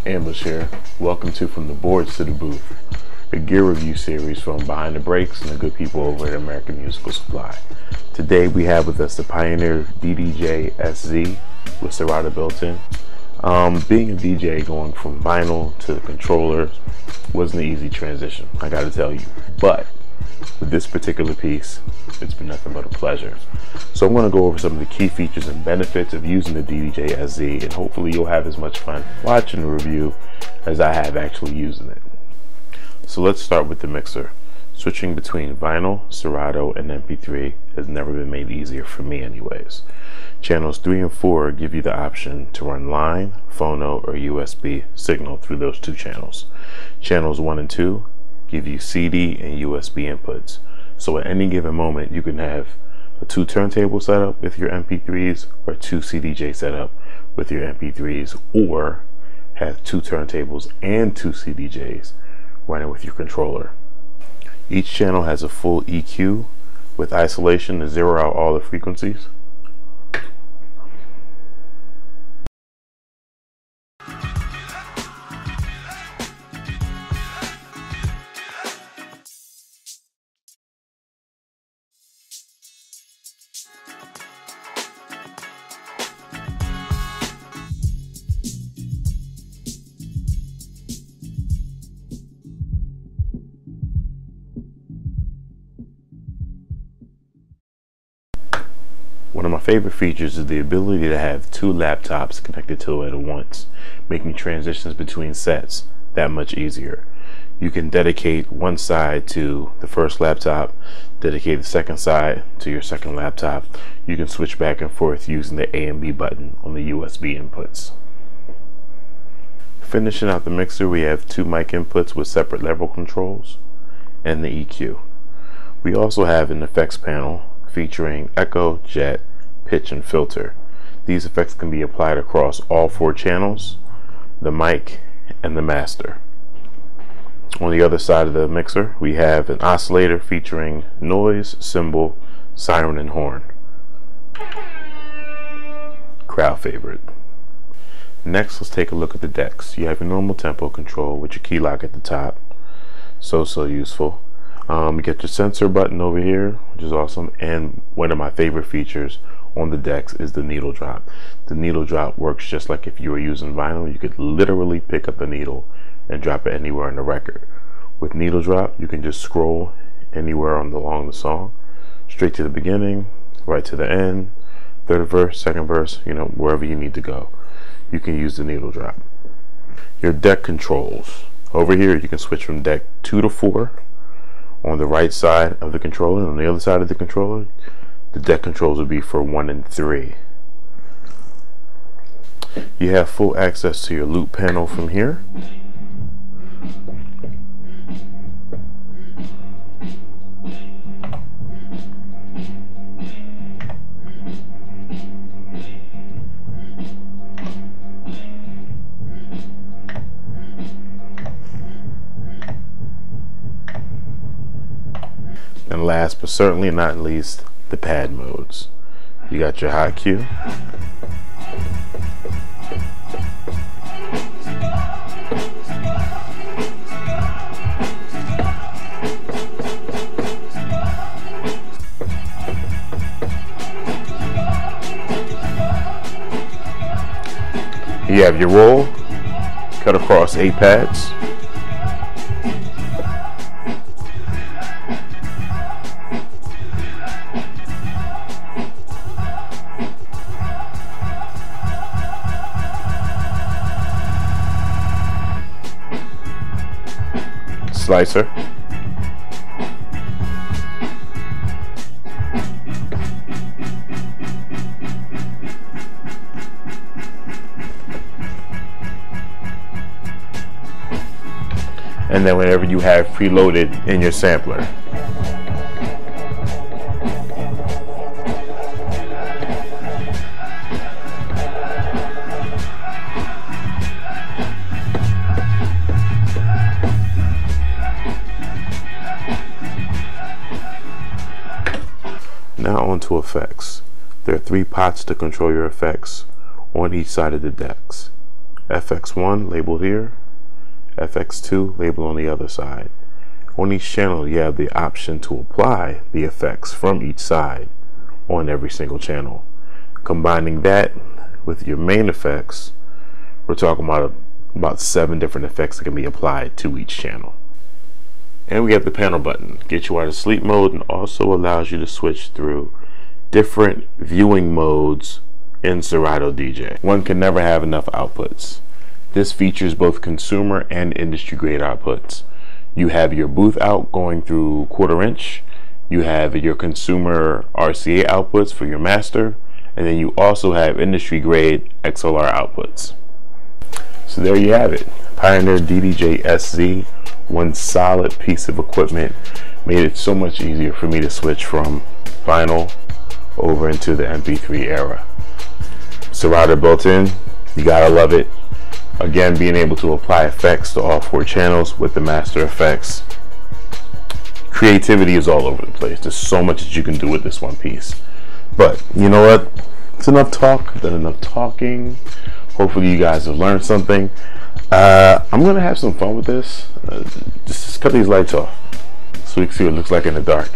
Ambush here. Welcome to From the Boards to the Booth, a gear review series from behind the brakes and the good people over at American Musical Supply. Today we have with us the Pioneer DDJ-SZ with Serato built in. Being a DJ, going from vinyl to the controller wasn't an easy transition, I gotta tell you. But with this particular piece, it's been nothing but a pleasure. So I'm going to go over some of the key features and benefits of using the DDJ-SZ, and hopefully you'll have as much fun watching the review as I have actually using it. So let's start with the mixer. Switching between vinyl, Serato, and MP3 has never been made easier for me anyways. Channels 3 and 4 give you the option to run line, phono, or USB signal through those two channels. Channels 1 and 2 give you CD and USB inputs. So at any given moment you can have a 2 turntable setup with your MP3s or 2 CDJ setup with your MP3s, or have 2 turntables and 2 CDJs running with your controller. Each channel has a full EQ with isolation to zero out all the frequencies. One of my favorite features is the ability to have 2 laptops connected to it at once, making transitions between sets that much easier. You can dedicate one side to the first laptop, dedicate the second side to your second laptop. You can switch back and forth using the A and B button on the USB inputs. Finishing out the mixer, we have 2 mic inputs with separate level controls and the EQ. We also have an effects panel featuring echo, jet, pitch, and filter. These effects can be applied across all 4 channels, the mic, and the master. On the other side of the mixer, we have an oscillator featuring noise, cymbal, siren, and horn. Crowd favorite. Next, let's take a look at the decks. You have your normal tempo control with your key lock at the top. So useful. You get your sensor button over here, which is awesome, and one of my favorite features on the decks is the needle drop. The needle drop works just like if you were using vinyl. You could literally pick up the needle and drop it anywhere in the record. With needle drop, you can just scroll anywhere along the song, straight to the beginning, right to the end, third verse, second verse, wherever you need to go. You can use the needle drop. Your deck controls. Over here, you can switch from deck 2 to 4. On the right side of the controller, and on the other side of the controller, the deck controls will be for 1 and 3. You have full access to your loop panel from here. And last but certainly not least, the pad modes. You got your hot cue, you have your roll, cut across 8 pads. Slicer, and then whenever you have preloaded in your sampler. Now on to effects. There are 3 pots to control your effects on each side of the decks. FX1 labeled here, FX2 labeled on the other side. On each channel, you have the option to apply the effects from each side on every single channel. Combining that with your main effects, we're talking about 7 different effects that can be applied to each channel. And we have the panel button, get you out of sleep mode, and also allows you to switch through different viewing modes in Serato DJ. One can never have enough outputs. This features both consumer and industry grade outputs. You have your booth out going through 1/4 inch, you have your consumer RCA outputs for your master, and then you also have industry grade XLR outputs. So there you have it, Pioneer DDJ-SZ, one solid piece of equipment. Made it so much easier for me to switch from vinyl over into the MP3 era. Serato built in, you gotta love it. Again, being able to apply effects to all 4 channels with the master effects. Creativity is all over the place. There's so much that you can do with this one piece. But you know what? It's enough talk, done enough talking. Hopefully you guys have learned something. I'm gonna have some fun with this. Just cut these lights off so we can see what it looks like in the dark.